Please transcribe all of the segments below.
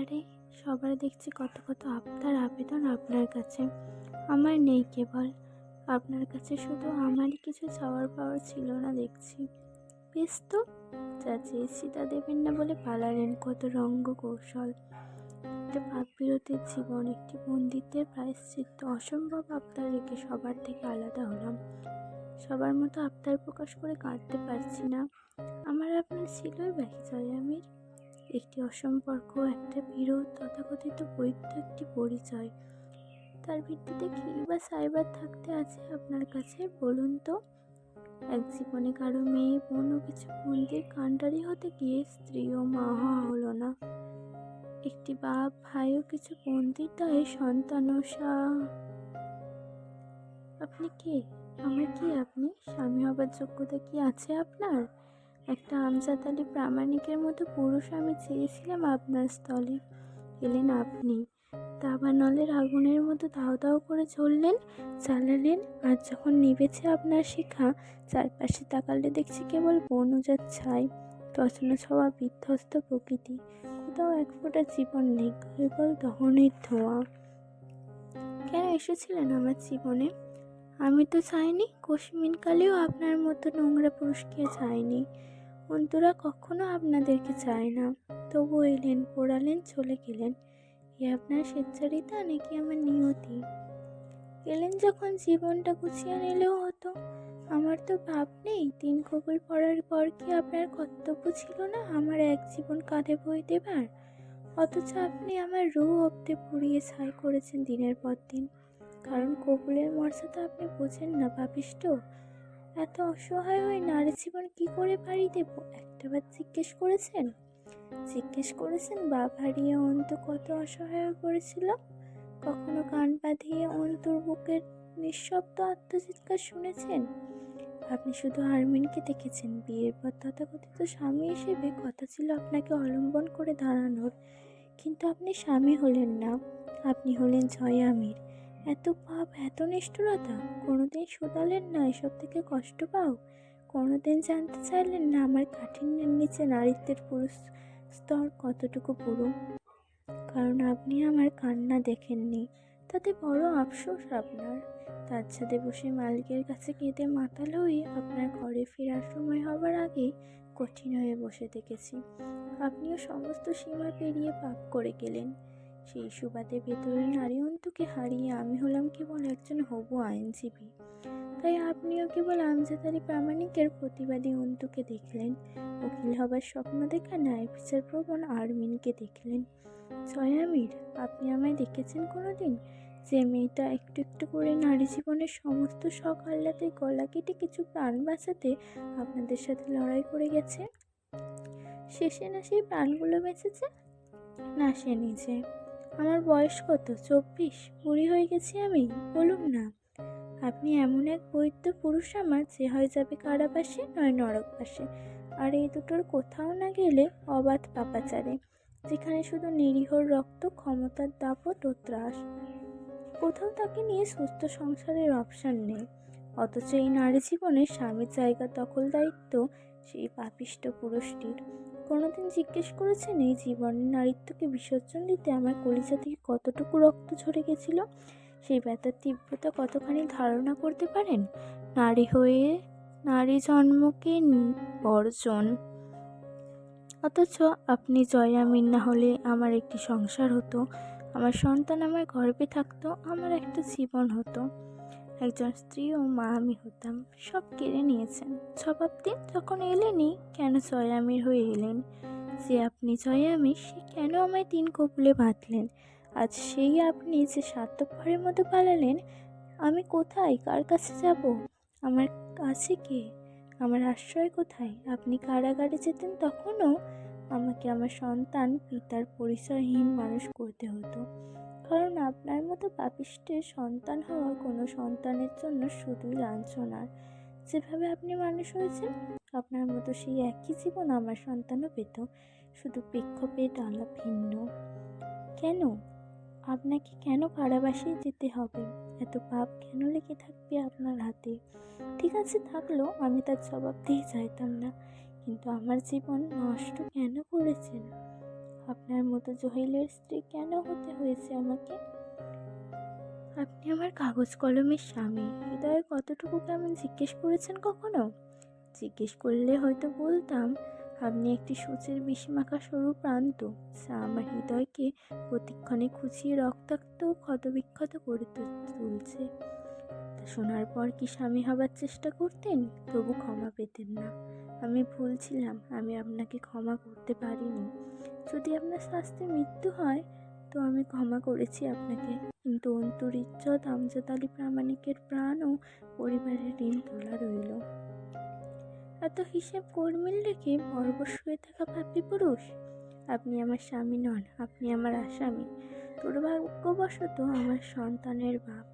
আরে, সবার দেখছি কত কত আবদার আবেদন আপনার কাছে। আমার নেই কেবল। আপনার কাছে শুধু আমারই কিছু চাওয়ার পাওয়ার ছিল না দেখছি। বেশ তো, যা চেয়েছি তা দেবেন না বলে পালালেন কত রঙ্গ কৌশল। একটা পাপ বিরতির জীবন, একটি বন্দিত্বের প্রায়শ্চিত্ত, অসম্ভব আবদার রেখে সবার থেকে আলাদা হলাম। সবার মতো আবদার প্রকাশ করে কাঁদতে পারছি না। আমার আপনার ছিলই বাকি জয়ামির, একটি অসম্পর্ক, একটা বিরোধ, তথাকথিত বৈধ একটি পরিচয়। তার ভিত্তিতে কি বা সাইবার থাকতে আছে আপনার কাছে বলুন তো? এক জীবনে কারো মেয়ে বোন ও কিছু বন্দির কাণ্ডারি হতে গিয়ে স্ত্রী ও মা হওয়া হলো না। একটি বাপ ভাই ও কিছু বন্দির দায়ে সন্তান ও আপনি কে? আমার কি আপনি? স্বামী হবার যোগ্যতা কি আছে আপনার? একটা আমজাদ আলী প্রামাণিকের মতো পুরুষ আমি চেয়েছিলাম আপনার স্থলে। এলেন আপনি, দাবানলের আগুনের মতো দাও দাও করে জ্বললেন, জ্বালালেন। আর যখন নিভেছে আপনার শিখা, চারপাশে তাকালে দেখছি কেবল বনজাত ছাই, তছনছ হওয়া বিধ্বস্ত প্রকৃতি। কোথাও এক ফোঁটা জীবন নেই, কেবল দহনের ধোঁয়া। কেন এসেছিলেন আমার জীবনে? আমি তো চাইনি, কশমিন কালেও আপনার মতো নোংরা পুরুষকে চাইনি। অন্তুরা কখনো আপনাদেরকে চায় না। তবু এলেন, পোড়ালেন, চলে গেলেন। এ আপনার স্বেচ্ছাচারিতা নাকি আমার নিয়তি? এলেন যখন, জীবনটা গুছিয়ে নিলেও হতো। আমার তো ভাব নেই, 3 কবুল পড়ার পর কি আপনার কর্তব্য ছিল না আমার এক জীবন কাঁধে বই দেবার? অথচ আপনি আমার রূহ অব্দে পুড়িয়ে ছাই করেছেন দিনের পর দিন। কারণ কবুলের মর্যাদা আপনি বোঝেন না পাপিষ্ঠ। এত অসহায় হয়ে নারী জীবন কি করে পাড়ি দেব একটাবার জিজ্ঞেস করেছেন? জিজ্ঞেস করেছেন বাপ হারিয়ে অন্তু কত অসহায় হয়ে পড়েছিল? কখনো কান বাঁধিয়ে অন্তুর বুকের নিঃশব্দ আত্মচিৎকার শুনেছেন? আপনি শুধু আরমিনকে দেখেছেন। বিয়ের পর তথাকথিত স্বামী হিসেবে কথা ছিল আপনাকে অবলম্বন করে দাঁড়ানোর, কিন্তু আপনি স্বামী হলেন না, আপনি হলেন জয়ামির। এত পাপ, এত নিষ্ঠুরতা! কোনোদিন শুধালেন না এসব থেকে কষ্ট পাও? কোনোদিন জানতে চাইলেন না আমার কাঠিন্যের নিচে নারীত্বের পুরুষ স্তর কতটুকু পুরু? কারণ আপনি আমার কান্না দেখেননি, তাতে বড় আফসোস আপনার। তার ছাদে বসে মালিকের কাছে কেঁদে মাতাল হয়ে আপনার ঘরে ফেরার সময় হবার আগেই কঠিন হয়ে বসে দেখেছি। আপনিও সমস্ত সীমা পেরিয়ে পাপ করে গেলেন। সেই সুবাদে ভেতরের নারী অন্তুকে হারিয়ে আমি হলাম কেবল একজন হবু আইনজীবী। তাই আপনিও কেবল আমজাদ আলী প্রামাণিকের প্রতিবাদী অন্তুকে দেখলেন, উকিল হবার স্বপ্ন দেখা ন্যায় বিচার প্রবণ আরমিনকে দেখলেন। জয়ামির, আপনি আমায় দেখেছেন কোনোদিন? যে মেয়েটা একটু একটু করে নারী জীবনের সমস্ত শখ আহ্লাদে গলা কেটে কিছু প্রাণ বাঁচাতে আপনাদের সাথে লড়াই করে গেছে। শেষে না সেই প্রাণগুলো বেঁচেছে, না সে নিজে। আমার বয়স কত? 24? বুড়ি হয়ে গেছি আমি? বলুন না। আপনি এমন এক বৈধ পুরুষ আমার, যে হয় যাবে কারাবাসে নয় নরকবাসে। আর এই দুটোর কোথাও না গেলে অবাধ পাপাচারে, যেখানে শুধু নিরীহর রক্ত, ক্ষমতার দাপট ও ত্রাস। কোথাও তাকে নিয়ে সুস্থ সংসারের অপশন নেই। অথচ এই নারী জীবনে স্বামীর জায়গা দখল দায়িত্ব সেই পাপিষ্ঠ পুরুষটির। কোনোদিন জিজ্ঞেস করেছেন এই জীবনের নারীত্বকে বিসর্জন দিতে আমার কলিজা থেকে কতটুকু রক্ত ঝরে গেছিল? সেই ব্যথার তীব্রতা কতখানি ধারণা করতে পারেন? নারী হয়ে নারী জন্মকে বর্জন। অথচ আপনি জয়ামিন না হলে আমার একটি সংসার হতো, আমার সন্তান আমার গর্ভে থাকতো, আমার একটা জীবন হতো, একজন স্ত্রী ও মা আমি হতাম। সব কেড়ে নিয়েছেন। জবাব দিন, যখন এলেনই কেন জয়ামির হয়ে এলেন? যে আপনি জয়ামির, সে কেন আমায় 3 কবুলে বাঁধলেন? আজ সেই আপনি যে স্বার্থপরের মতো পালালেন। আমি কোথায়, কার কাছে যাব? আমার কাছে কে? আমার আশ্রয় কোথায়? আপনি কারাগারে যেতেন তখনও আমাকে আমার সন্তান পিতার পরিচয়হীন মানুষ করতে হতো। কারণ আপনার মতো পাপিষ্টের সন্তান হওয়া কোনো সন্তানের জন্য শুধুই লাঞ্ছনার। যেভাবে আপনি মানুষ হয়েছেন, আপনার মতো সেই একই জীবন আমার সন্তানও পেত, শুধু বিক্ষোভে ডালা ভিন্ন। কেন? আপনাকে কেন কারাবাসে যেতে হবে? এত পাপ কেন লেগে থাকবে আপনার হাতে? ঠিক আছে, থাকলো, আমি তার জবাব দিয়ে চাইতাম না, কিন্তু আমার জীবন নষ্ট কেন করেছেন? আপনার মতো জহিলের স্ত্রী কেন হতে হয়েছে আমাকে? আপনি আমার কাগজ কলমের স্বামী, হৃদয়ে কতটুকু কেমন জিজ্ঞেস করেছেন কখনো? জিজ্ঞেস করলে হয়তো বলতাম, আপনি একটি সূচের বিষমাখা সরু প্রান্ত, যা আমার হৃদয়কে প্রতিক্ষণে খুঁচিয়ে রক্তাক্ত ও ক্ষতবিক্ষত করে তুলছে। তা শোনার পর কি স্বামী হবার চেষ্টা করতেন? তবু ক্ষমা পেতেন না। আমি ভুল ছিলাম, আমি আপনাকে ক্ষমা করতে পারিনি। যদি আপনার শাস্তি মৃত্যু হয়, তো আমি ক্ষমা করেছি আপনাকে, কিন্তু অন্তুর ইজ্জত আমজাদ আলী প্রামাণিকের প্রাণ ও পরিবারের ঋণ তোলা রইল। এত হিসেব গোলমেল রেখে বর্বর শুয়ে থাকা পাপী পুরুষ! আপনি আমার স্বামী নন, আপনি আমার আসামি, দুর্ভাগ্যবশত আমার সন্তানের বাপ।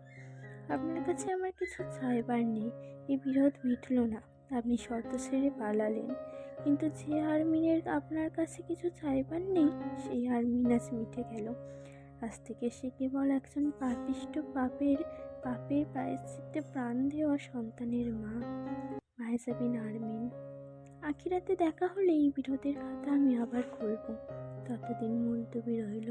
আপনার কাছে আমার কিছু চাইবার নেই, এই বিরোধ মিটল না। আপনি শর্ত ছেড়ে পালালেন, কিন্তু যে আরমিনের আপনার কাছে কিছু চাইবার নেই, সেই আরমিন আজ মিটে গেল। আজ থেকে সে কেবল একজন পাপিষ্ঠ পাপের প্রায়শ্চিত্তে প্রাণ দেওয়া সন্তানের মা, মাহজাবিন আরমিন। আখিরাতে দেখা হলে এই বিরোধের খাতা আমি আবার খুলব। ততদিন মুলতবি রইল।